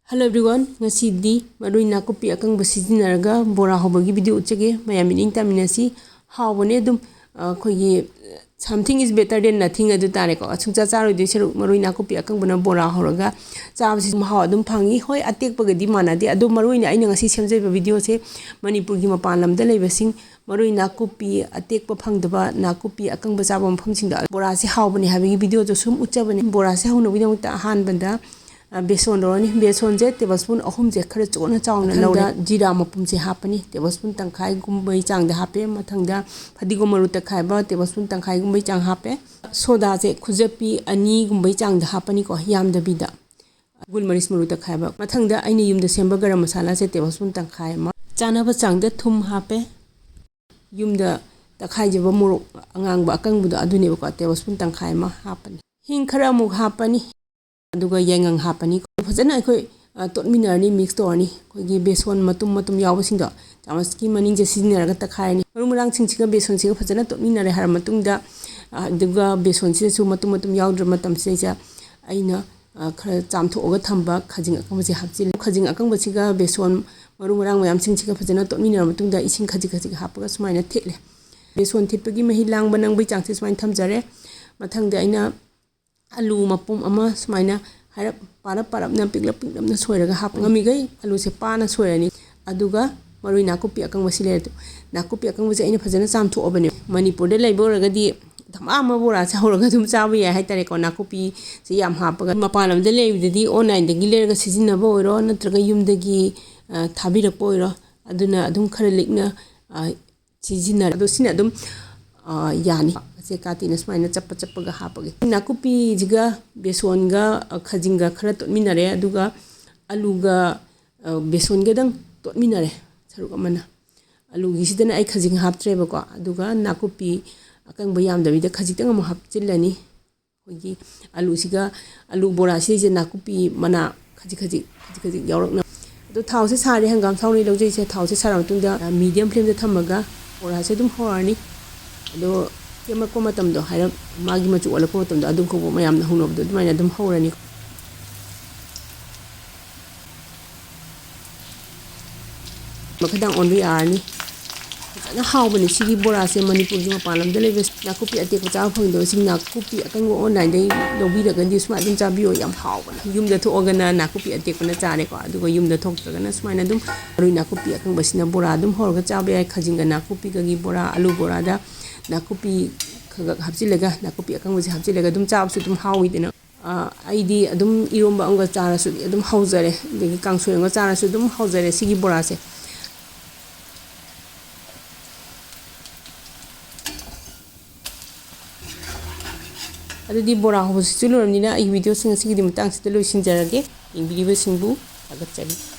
Hello everyone, ngasidi marui nakupi akang basidinaraga bora hobagi video uchage mayam ining taminasi hawbone dum khogi something is better than nothing adu tare ko achungcha charu de seru marui nakupi akang bana bora horaga chabasi mahaw dum phangi hoi atek pagadi manade adu marui na aina ngasi semjaiba video se manipur gi mapan lamda leibasing marui nakupi atek pa phangdaba nakupi akang ba chaba mphangsinda bora se hawbani habigi video jo sum uchabani bora se hawna bidang ta han banda बेसन रोनी बेसन जे tablespoon अहुम जे खरे चोना चावना लौदा जीरा मपुम जे हापनी tablespoon तंखाई गुंबै चांग दे हापे मथंगदा फदिगो मरु तखाइबा tablespoon तंखाई गुंबै चांग हापे soda जे खुजपी अनि गुंबै चांग दे हापनी को याम दबिदा गुलमरिस मरु तखाइबा मथंगदा आइनि युमदा सेंबा गरम मसाला जे tablespoon तंखाई मा चानाबा चांग दे थुम हापे युमदा तखाई जेबा मोरok अंगांगबा अकंगबुदा अदुनेबा को टेबलस्पून तंखाई मा हापनी हिंग खरा मुग हापनी अदुगा यांgang hapani फजन अखोय तोटमिनारनी मिक्स तोरनी खोगी बेसन मतुम मतुम यावसिंगदा चामसकी मनिंग जे सिजनरगा तखायनी मरुमरांग सिंगसिगा बेसन सिगा फजन तोटमिनारे हर मतुंगदा अदुगा बेसन सिसु मतुम मतुम यावद्र मतम सेजा आइना खर चामथोगा थंबा खजिंग अकंबसे हापचिल खजिंग अकंबसिगा बेसन मरुमरांग मयाम सिंगसिगा फजन तोटमिनार मतुंगदा इसिंग खजि खजि हापगा सुमाइना थेले बेसन थिपगी महि लांग बनंग बै चांगसे सुमाइन थमजरे मथंगदा आइना आलू मपुम अमा सुमाइना हारप पारप ना पिकलप ना सोयरगा हाप ngamigai आलू से पाना सोयरनी अदुगा मरुई नाकुपी अकंबसि लेरतो नाकुपी अकंबसे आइना फजना चामथोअबने मणिपुर दे लेबोरगदी धमामा बोरा से हौरगा दुम चाबा याय हाइतारे को नाकुपी से याम हापगा मपानम दे लेबिददी ऑनलाइन दगी लेरगा सिजिनबो ओइरो नत्रगा युमदगी थाबिरकपो ओइरो अदुना अदुम खरे लिकना सिजिनर अदु सिना अदुम यानी से काती नस्माइना चप्पा चप्पगा हापगे नाकुपी जिगा बेसोनगा खजिंगा खरा तोटमिनारे अदुगा आलूगा बेसोनगा दंग तोटमिनारे सरुक अमना आलूगी सिदना आई खजिंग हापत्रेबको अदुगा नाकुपी अकंगबा यामदबिदा खजितंग अमु हापचिल्लनी होगी आलूसिगा आलू बोरा सिजे नाकुपी मना खजि खजि यावरकना अदु थाव से सारे हंगाम थावनि लौजै से थाव से सारा मतुंदा मीडियम फ्लेम दे थमगा बोरा से दुम होरानी अदो केमको मतमदो हायरप मागी मचु वाला को मतमदो अदुम को मयामना हुनोबदो दुमाइना दुम हौरानी मखदां ऑनरी आरनी ना हावबनी सिगी बोरा से Manipur gi mapalam da leves nakupi ate ko cha phangdo sing nakupi akang online dai lobi da gandi sma dum cha biyo yam hawbani yum da tho ogana nakupi ate ko na chare ko adugo yum da thok tagana smaina dum rui nakupi akang basina bora dum horga cha be khajinga nakupi gi bora alu bora da nakupi khagak hapchilega nakupi akang basi hapchilega dum cha su dum hawi dina aidi adum iromba anga chara su adum haujare degi kangsoy anga chara su dum haujare sigi bora se अदुदी Bora होबसि चुलुरमनिना I video सिंग सिगी दिमतांग सितलो सिंजरगे इंग video सिंगबु आगत चली